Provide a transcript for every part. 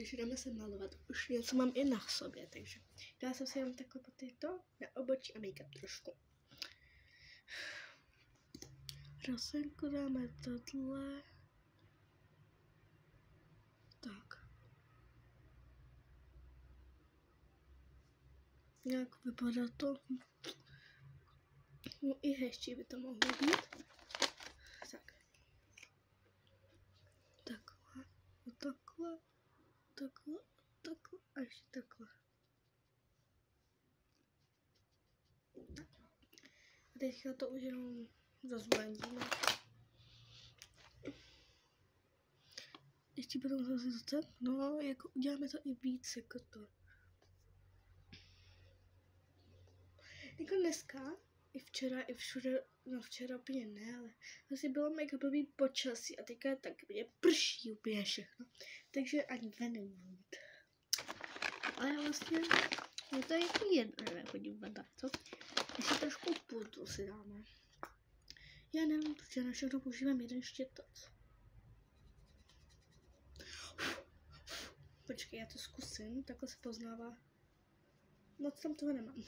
takže jdeme se malovat. Už něco mám i na sobě, takže dala jsem si jenom takhle po tyto na obočí a make-up trošku. Rosenku dáme tohle. Tak. Jak vypadá to? No i hezčí by to mohlo být. Tak. Takhle. Takhle. Takhle. Takhle. A ještě takhle. A teďka to už jenom rozblendíme. Ještě potom zase to, no, jako uděláme to i víc, jako to. Jako dneska, i včera, i všude, no včera úplně ne, ale vlastně bylo make-upový počasí a teďka tak mě prší úplně všechno, takže ani ven nemůžu. Ale vlastně je to jako jedno, že nechodím ven tak, co? Ještě trošku půdu si dáme. Já nevím, protože na všechno používám jeden štětec. Počkej, já to zkusím, takhle se poznává. Moc tam toho nemám.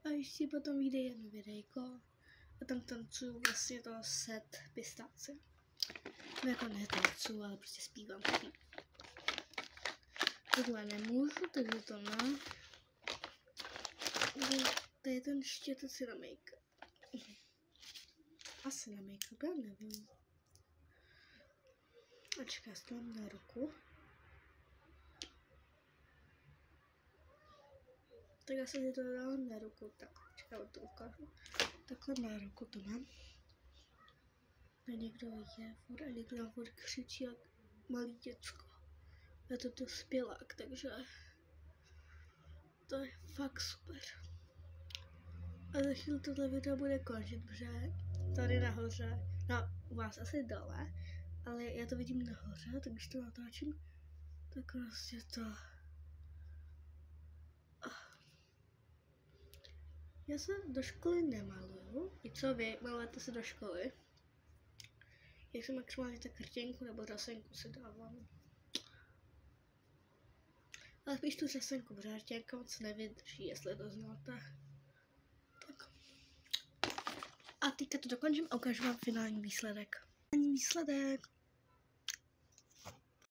A ještě potom vyjde jedno videjko a tam tancuju vlastně to set pistáce. No jako netancuju, ale prostě zpívám. Tohle nemůžu, takže to ne. To je ten štětec na make-up. Asi na make-up, já nevím. Ačka, já to mám na ruku. Tak já si to dám na ruku, tak čekám, to ukážu. Takhle na ruku to mám. A někdo je furt a někdo nám furt křičí jak malý děcko. Je to dospělák, takže to je fakt super. A za chvíli tohle video bude končit, protože tady nahoře, no u vás asi dole, ale já to vidím nahoře, tak když to natáčím, tak prostě to... Já se do školy nemaluju. I co vy, malujete se do školy? Jak se maximálně tak rtěnku nebo řasenku si dávám. Ale spíš tu řasenku, protože rtěnka moc nevydrží, jestli to znáte. Tak. A teďka to dokončím a ukážu vám finální výsledek. Finální výsledek.